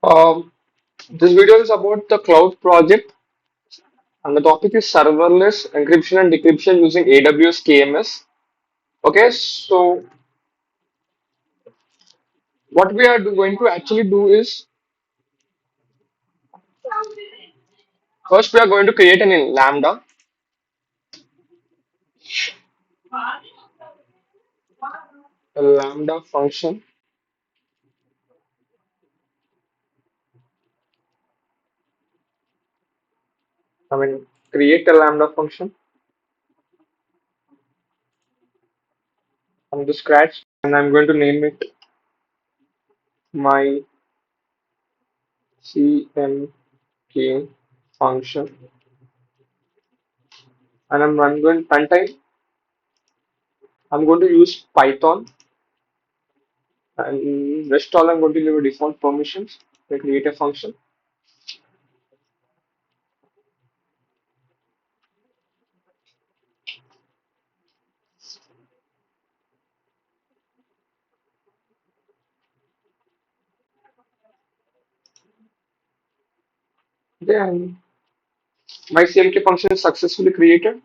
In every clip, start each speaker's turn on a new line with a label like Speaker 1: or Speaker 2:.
Speaker 1: Um, this video is about the cloud project, and the topic is serverless encryption and decryption using AWS KMS. Okay, so what we are going to actually do is first we are going to create an lambda function. I mean, create a lambda function from the scratch, and I'm going to name it my CMK function, and I'm going runtime. I'm going to use Python, and rest all I'm going to leave a default permissions. I create a function. Then my CMK function is successfully created.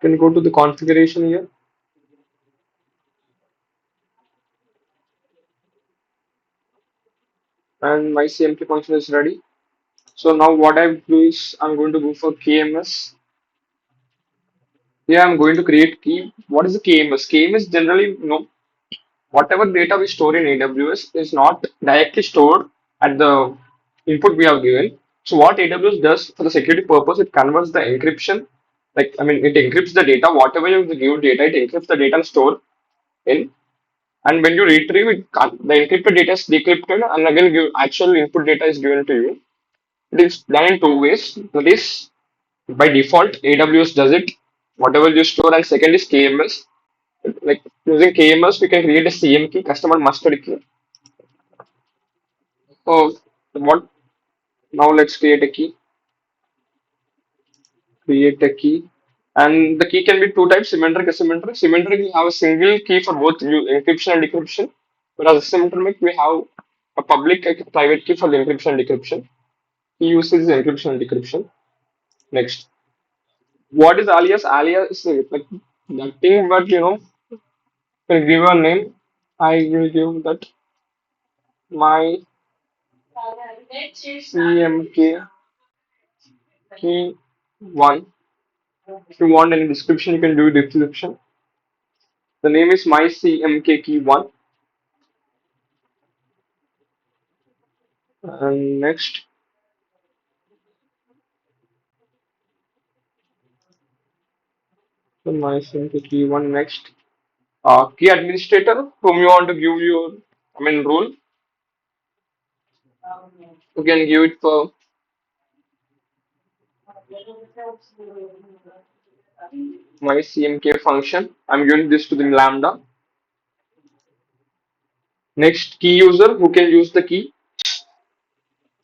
Speaker 1: Can go to the configuration here, and my CMK function is ready. So now what I do is I'm going to go for KMS. Yeah, I'm going to create key. What is the KMS? KMS generally, whatever data we store in AWS is not directly stored at the input we have given. So what AWS does for the security purpose, it converts the encryption. Like I mean, it encrypts the data. Whatever you give data, it encrypts the data and store in. And when you retrieve it, the encrypted data is decrypted, and again, actual input data is given to you. It is done in two ways. That is, by default, AWS does it, whatever you store, and second is KMS. Like using KMS, we can create a CM key, customer master key. So, what now? Let's create a key. Create a key, and the key can be two types: symmetric, asymmetric. Symmetric, we have a single key for both encryption and decryption, whereas asymmetric, we have a public, a private key for the encryption and decryption. He uses encryption and decryption. Next, what is alias? Alias is like nothing but can give a name. I will give that my CMK key one. If you want any description, you can do description. The name is my CMK key one. And next, so my CMK key one. Next, key administrator whom you want to give your, I mean, role. You can give it for my CMK function. I'm giving this to the lambda. Next, key user who can use the key.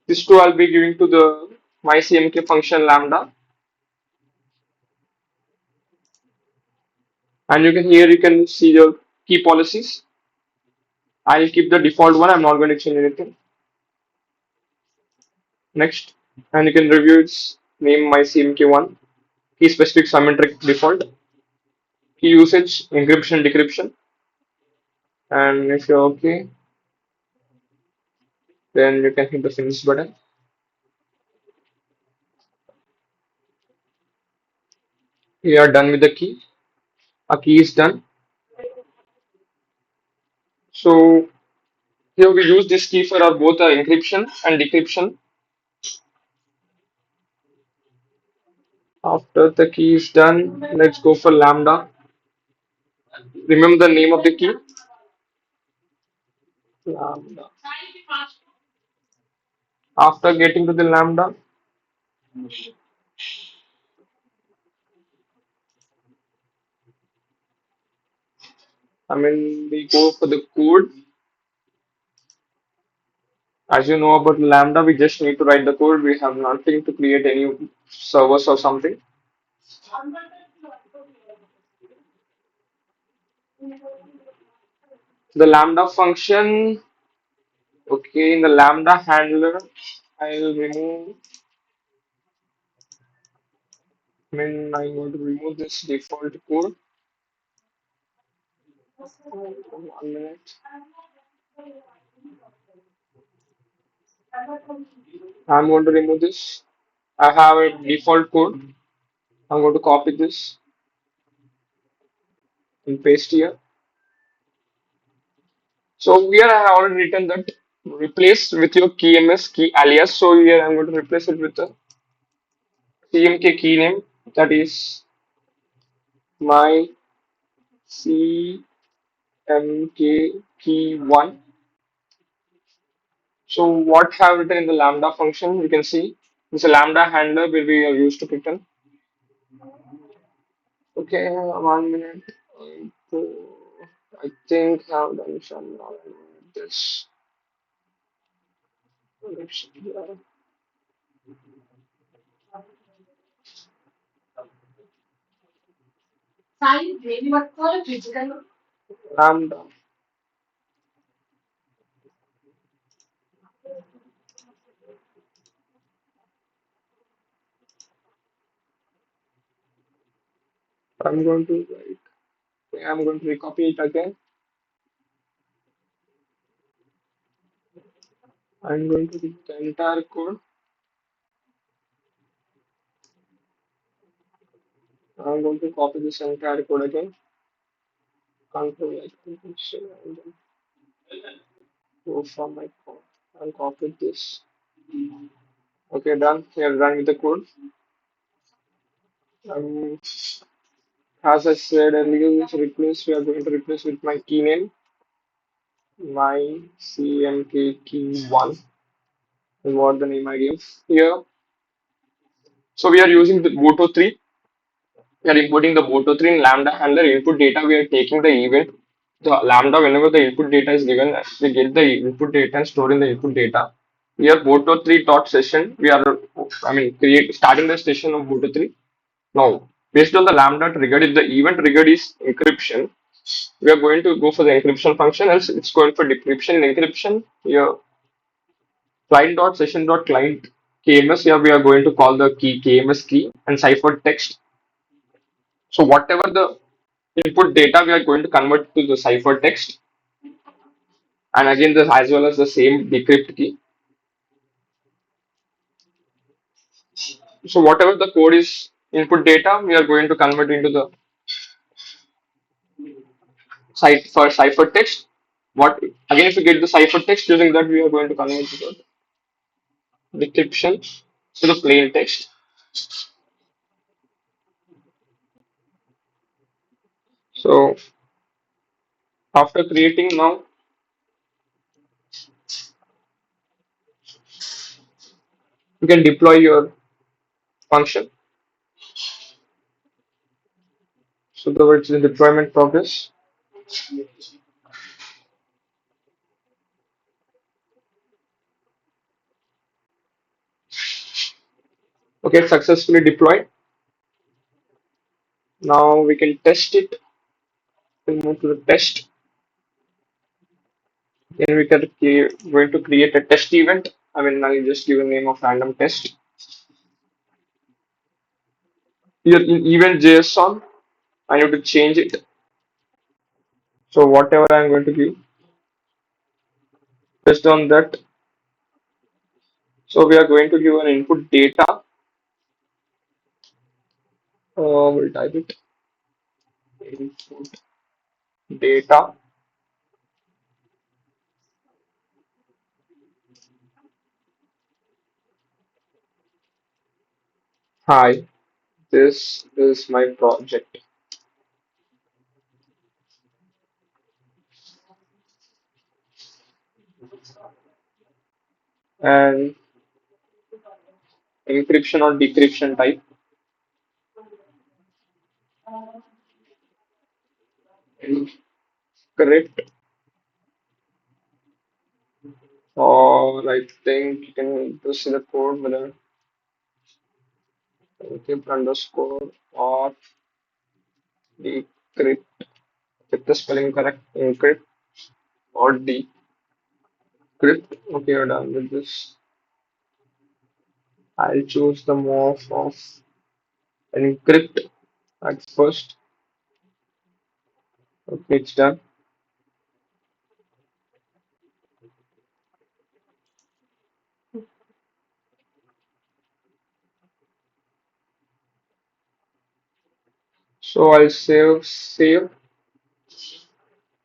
Speaker 1: This two I'll be giving to the my CMK function lambda. And you can here you can see your key policies. I'll keep the default one. I'm not going to change anything. Next, and you can review its name my CMK1. Key specific symmetric default. Key usage encryption decryption. And if you're okay, then you can hit the finish button. We are done with the key. A key is done. So here we use this key for our both encryption and decryption. After the key is done, let's go for lambda. Remember the name of the key? Lambda. After getting to the lambda, I mean, we go for the code As you know about Lambda, we just need to write the code. We have nothing to create any servers or something. The Lambda function, okay, in the Lambda handler, I'll remove, I'm going to remove this default code. 1 minute. I'm going to remove this. I have a default code. I'm going to copy this and paste here. So here I have already written that replace with your KMS key alias. So here I'm going to replace it with a CMK key name, that is my CMK key 1. So what have written in the Lambda function, you can see this Lambda handler will be used to return. Okay, 1 minute. I think I've done some knowledge with this. Lambda. I'm going to write. I'm going to recopy it again. I'm going to read the entire code. I'm going to copy this entire code again. Control X, and then go from my code and copy this. Okay, done. Here, run with the code. Um, as I said earlier, this replace we are going to replace with my key name, my CMK key 1, and what the name I give here. So we are using the Boto 3. We are importing the Boto 3 in Lambda handler input data. We are taking the event. The Lambda, whenever the input data is given, we get the input data and store in the input data. Here, Boto 3 dot session. We are, starting the session of Boto 3. Now, based on the Lambda triggered, if the event triggered is encryption, we are going to go for the encryption function, else it's going for decryption. In encryption, here, client.session.client KMS, here we are going to call the key KMS key and cipher text. So whatever the input data, we are going to convert to the cipher text, and again this as well as the same decrypt key. So whatever the code is input data, we are going to convert into the site for cipher text. What again, if we get the cipher text, using that we are going to convert to the decryption to the plain text. So after creating, now you can deploy your function. So the words in deployment progress. Okay, successfully deployed. Now we can test it. We move to the test. Then we can going to create a test event. I'll just give a name of random test. Here in event JSON, I need to change it. So whatever I'm going to give, based on that. So we are going to give an input data. We'll type it input data. Hi, this is my project. And encryption or decryption type. Encrypt Or I think you can just see the code whether encrypt underscore or decrypt. Get the spelling correct. Encrypt or decrypt. Okay, you're done with this. I'll choose the morph of encrypt at first. Okay, it's done. So I'll save.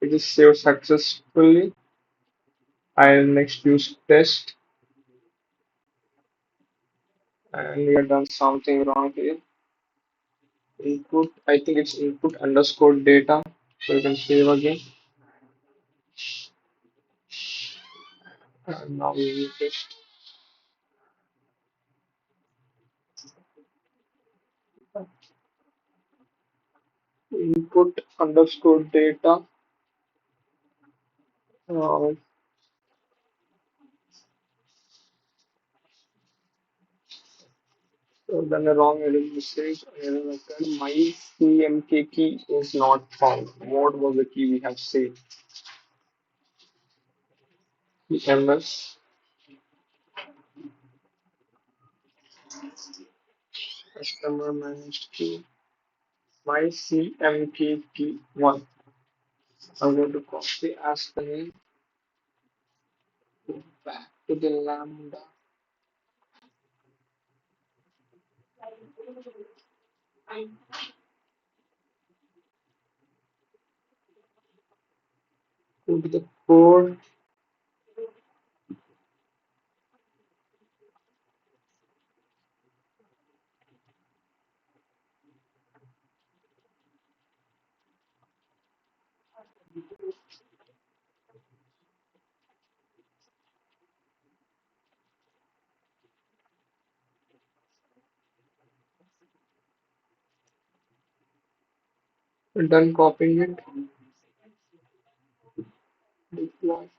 Speaker 1: It is saved successfully. I'll next use test, and we have done something wrong here. Input, I think it's input underscore data. So you can save again. And now we will test input underscore data. Uh, so then the wrong error message. Error occurred. My CMK key is not found. What was the key we have saved? KMS customer managed key. My CMK key one. I'm going to copy as the name. Go back to the lambda. Go to the code. Done copying it. Deploy.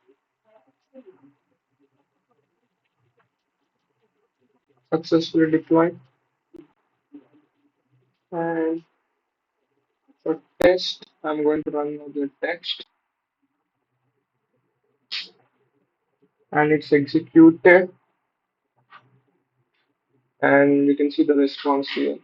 Speaker 1: Successfully deployed. And for test, I'm going to run now the text and it's executed. And you can see the response here.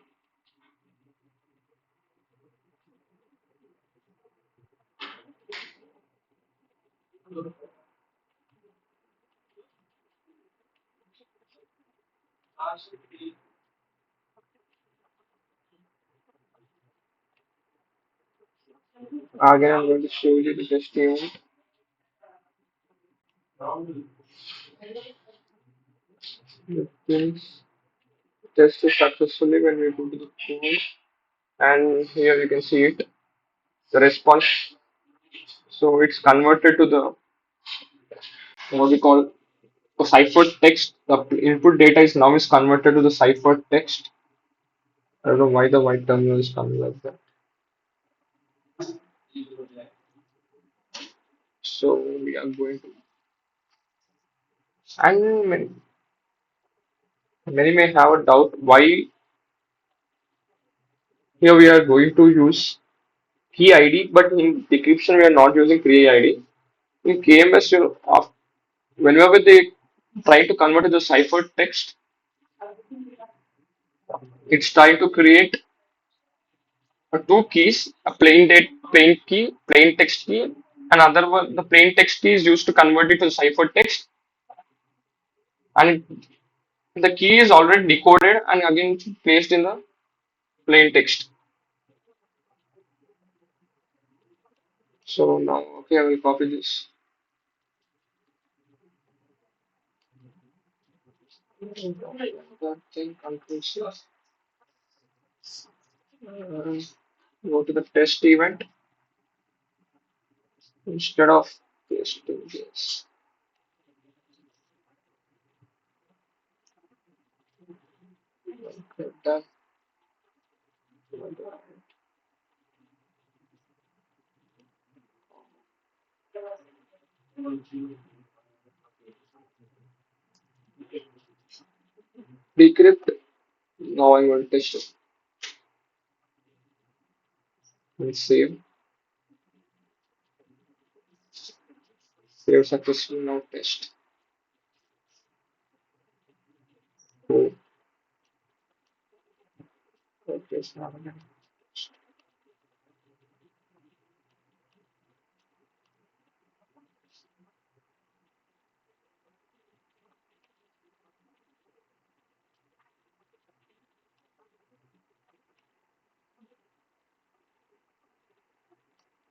Speaker 1: Again, I'm going to show you the test event. The things tested successfully when we go to the code. And here you can see it, the response. So it's converted to the what we call a cipher text. The input data is now is converted to the cipher text. I don't know why the white terminal is coming like that. So we are going to, and many may have a doubt why here we are going to use key ID, but in decryption we are not using key ID. In KMS, whenever they try to convert to the cipher text, it's trying to create two keys, a plain key, plain text key. Another one, the plain text key is used to convert it to cipher text, and the key is already decoded and again placed in the plain text. So now, okay, I will copy this. That thing, Control C. Go to the test event instead of pasting this. Okay, done. Decrypt. Now I'm going to test it and save. Save successfully. Now test. Oh, okay, so now again.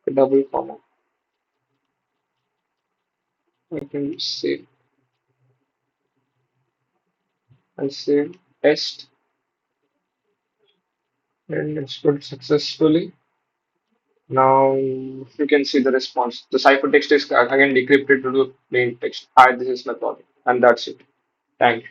Speaker 1: A double comma. I can save and save test and it's good successfully. Now you can see the response. The ciphertext is again decrypted to the plain text. Hi, this is my project, and that's it. Thank you.